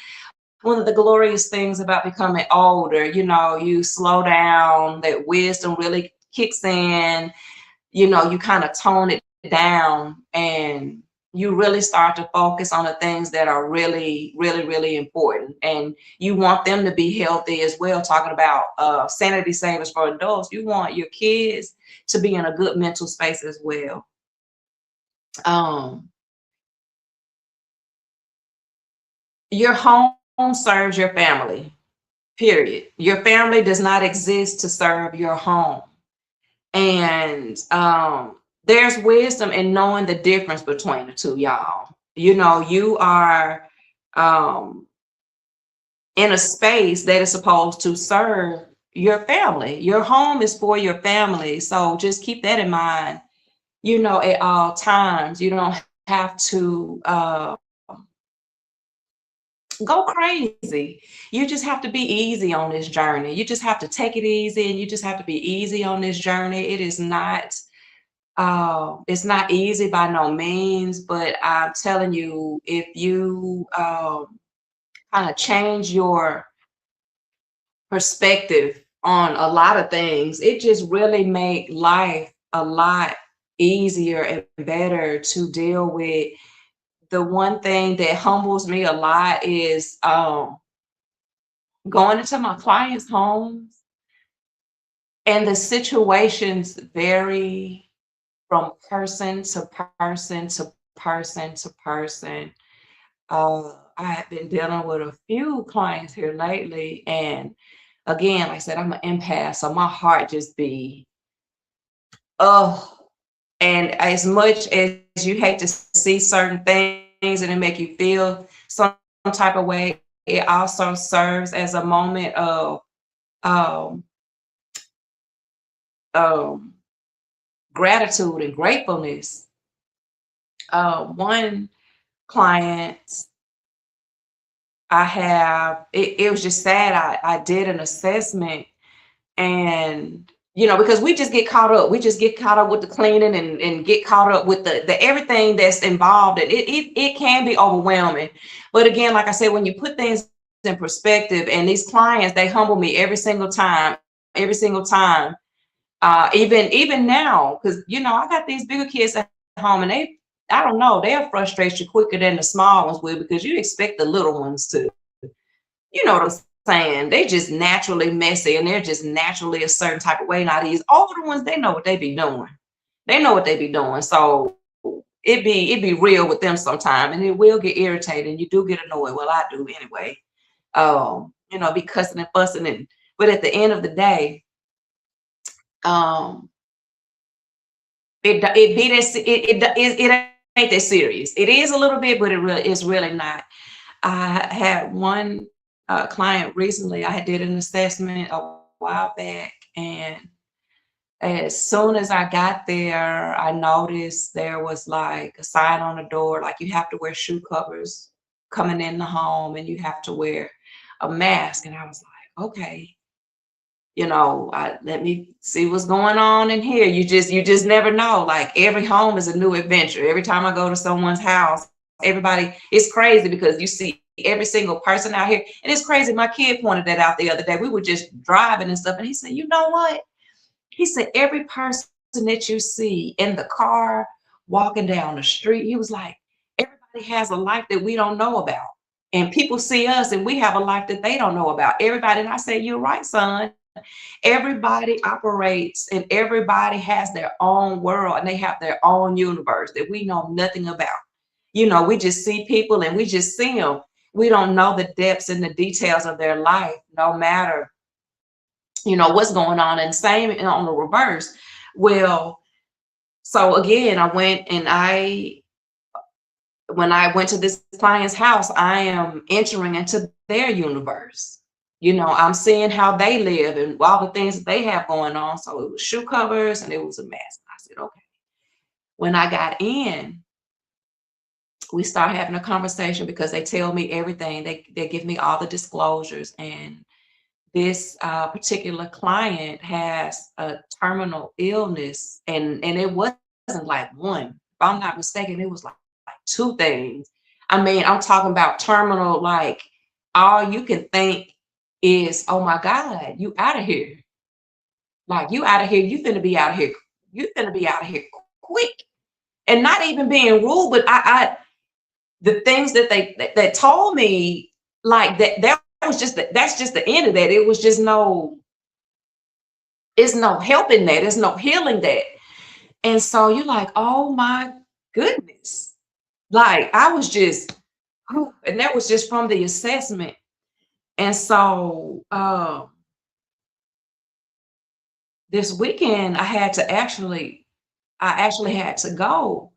one of the glorious things about becoming older. You slow down, that wisdom really kicks in. You kind of tone it down, and you really start to focus on the things that are really, really, really important. And you want them to be healthy as well. Talking about sanity savers for adults, you want your kids to be in a good mental space as well. Your home serves your family, period. Your family does not exist to serve your home. And there's wisdom in knowing the difference between the two, y'all. You are in a space that is supposed to serve your family. Your home is for your family. So just keep that in mind, at all times. You don't have to go crazy. You just have to be easy on this journey. You just have to take it easy, and you just have to be easy on this journey. It is not it's not easy by no means, but I'm telling you, if you kind of change your perspective on a lot of things, it just really make life a lot easier and better to deal with. The one thing that humbles me a lot is going into my clients' homes, and the situations vary from person to person to person to person. I have been dealing with a few clients here lately, and again, like I said, I'm an empath, so my heart just be, oh. And as much as you hate to see certain things and it make you feel some type of way, it also serves as a moment of um, gratitude and gratefulness. One client I have, it was just sad. I did an assessment, and because we just get caught up. We just get caught up with the cleaning, and get caught up with the everything that's involved. And it can be overwhelming. But again, like I said, when you put things in perspective, and these clients, they humble me every single time, every single time. Even now, because I got these bigger kids at home, and I don't know, they'll frustrate you quicker than the small ones will, because you expect the little ones to, you know what I'm saying? They just naturally messy, and they're just naturally a certain type of way. Now these older ones, they know what they be doing. They know what they be doing. So it be real with them sometime, and it will get irritating. You do get annoyed. Well, I do anyway. Be cussing and fussing, but at the end of the day, um, it ain't that serious. It is a little bit, but it's really not. I had one client recently. I had did an assessment a while back, and as soon as I got there, I noticed there was like a sign on the door, like you have to wear shoe covers coming in the home, and you have to wear a mask. And I was like, okay, let me see what's going on in here. You just never know. Like, every home is a new adventure. Every time I go to someone's house, everybody, it's crazy because you see every single person out here. And it's crazy. My kid pointed that out the other day. We were just driving and stuff, and he said, you know what? He said, every person that you see in the car, walking down the street, he was like, everybody has a life that we don't know about. And people see us, and we have a life that they don't know about. Everybody. And I said, you're right, son. Everybody operates, and everybody has their own world, and they have their own universe that we know nothing about. We just see people, and we just see them. We don't know the depths and the details of their life, no matter what's going on. And same on the reverse. Well, so again, when I went to this client's house, I am entering into their universe. I'm seeing how they live and all the things that they have going on. So it was shoe covers, and it was a mask. I said, okay. When I got in, we start having a conversation, because they tell me everything. They give me all the disclosures. And this particular client has a terminal illness, and it wasn't like one. If I'm not mistaken, it was like two things. I mean, I'm talking about terminal, like all you can think is, oh my God, you out of here. Like, you out of here. You finna be out of here. You finna be out of here quick. And not even being rude, but the things that they told me, like that's just the end of that. It was just it's no helping that. It's no healing that. And so you're like, oh my goodness. Like, I was just, and that was just from the assessment. And so this weekend I actually had to go,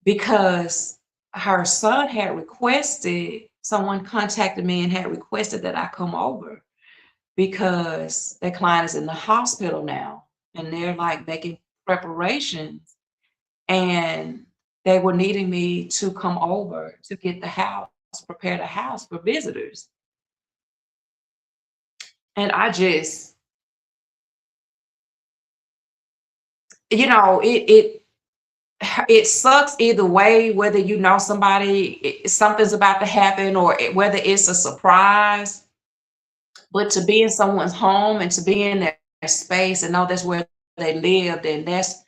because her son had requested, someone contacted me and had requested that I come over, because their client is in the hospital now, and they're like making preparations, and they were needing me to come over to get prepare the house for visitors. And I just, it sucks either way, whether somebody, something's about to happen, or whether it's a surprise. But to be in someone's home, and to be in their space, and know that's where they lived, and that's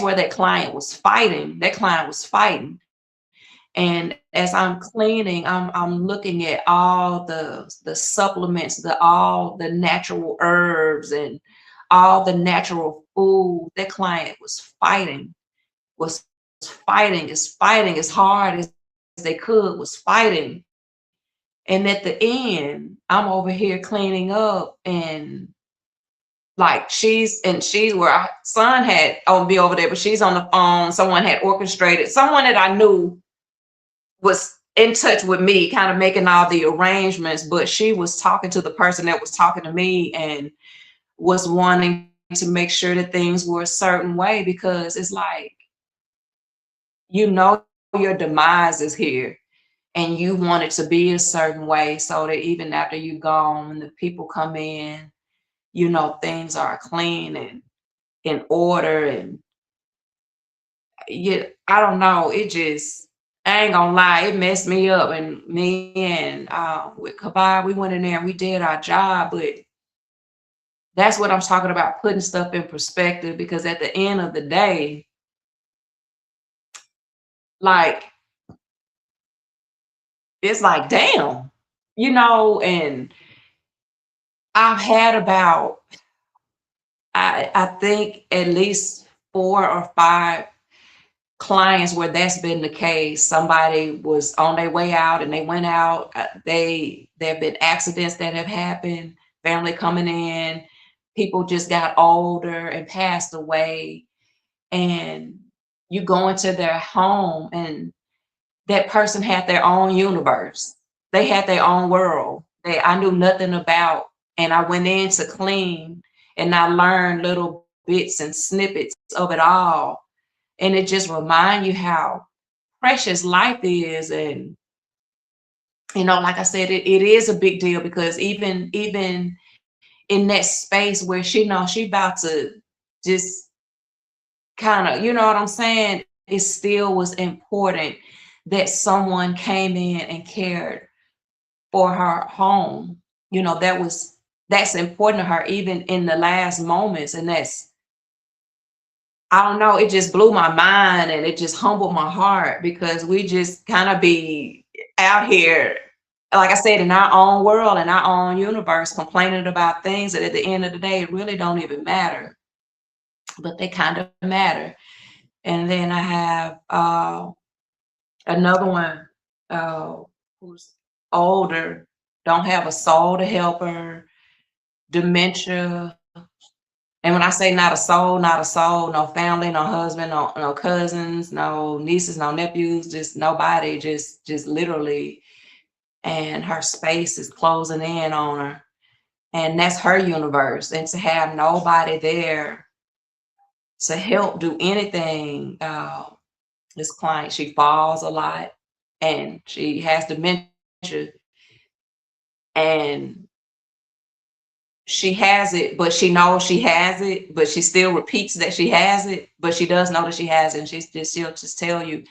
where that client was fighting. That client was fighting. And as I'm cleaning, I'm looking at all the supplements, all the natural herbs, and all the natural food. That client was fighting as hard as they could, was fighting. And at the end, I'm over here cleaning up, and like she's where our son had be over there, but she's on the phone. Someone had orchestrated, someone that I knew was in touch with me, kind of making all the arrangements, but she was talking to the person that was talking to me, and was wanting to make sure that things were a certain way, because it's like, you know, your demise is here and you want it to be a certain way so that even after you're gone, when the people come in, you know, things are clean and in order. And yeah, I don't know. It just, I ain't gonna lie, it messed me up. And me and with Kabad, we went in there and we did our job, but that's what I'm talking about, putting stuff in perspective, because at the end of the day, like, it's like, damn, you know. And I've had about, I think at least 4 or 5 clients where that's been the case. Somebody was on their way out and they went out. There have been accidents that have happened, family coming in, people just got older and passed away. And you go into their home and that person had their own universe. They had their own world that I knew nothing about. And I went in to clean and I learned little bits and snippets of it all. And it just reminds you how precious life is. And, you know, like I said, it is a big deal, because even in that space where she knows she about to just kind of, you know what I'm saying, it still was important that someone came in and cared for her home. You know, that's important to her, even in the last moments. And that's, I don't know, it just blew my mind and it just humbled my heart, because we just kind of be out here, like I said, in our own world, in our own universe, complaining about things that at the end of the day, it really don't even matter, but they kind of matter. And then I have another one who's older, don't have a soul to help her, dementia. And when I say not a soul, no family, no husband, no cousins, no nieces, no nephews, just nobody, just literally. And her space is closing in on her. And that's her universe. And to have nobody there to help do anything. This client, she falls a lot and she has dementia, and she has it, but she knows she has it, but she still repeats that she has it, but she does know that she has it. And she'll just tell you,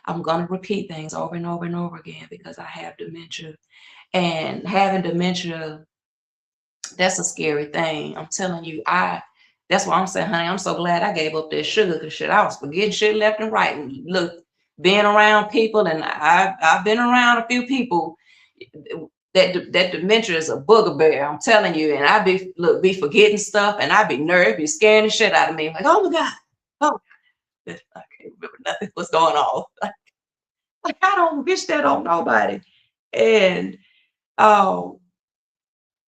I'm going to repeat things over and over and over again because I have dementia. And having dementia, that's a scary thing. I'm telling you, that's why I'm saying, honey, I'm so glad I gave up that sugar, because shit, I was forgetting shit left and right. And look, being around people, and I've been around a few people that dementia is a booger I'm telling you. And I be forgetting stuff, and I be nervous, be scaring the shit out of me. Like, oh my God, oh, I can't remember nothing what's going on. Like I don't wish that on nobody. And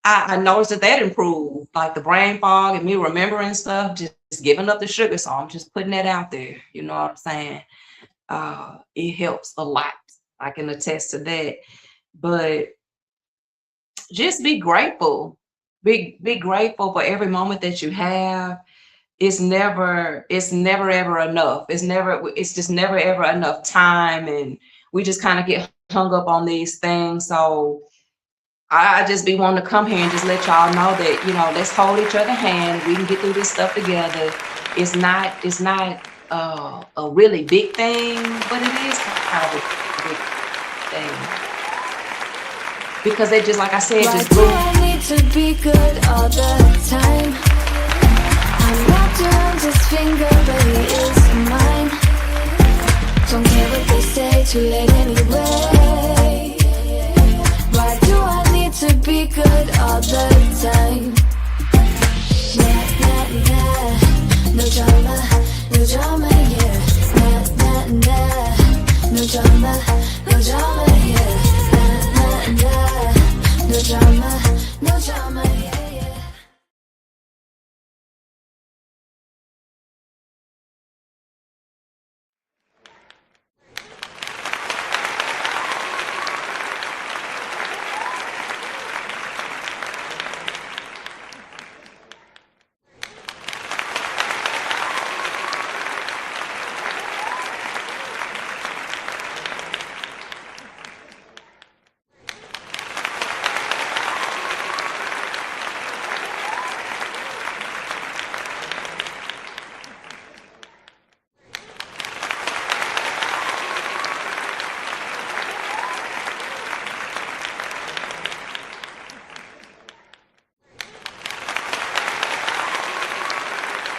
I noticed that improved, like the brain fog and me remembering stuff, just giving up the sugar. So I'm just putting that out there. You know what I'm saying? It helps a lot. I can attest to that. But just be grateful. Be grateful for every moment that you have. It's never ever enough. It's just never ever enough time. And we just kind of get hung up on these things. So I just be wanting to come here and just let y'all know that, you know, let's hold each other's hand. We can get through this stuff together. It's not a really big thing, but it is kind of a big thing. Because they just, like I said, Why just do I need to be good all the time? I'm wrapped around his finger, but he is mine. Don't care what they say, too late anyway. Why do I need to be good all the time? Nah, nah, nah. No drama, yeah. Nah, nah, nah. No drama, yeah. Nah, nah, nah. No drama.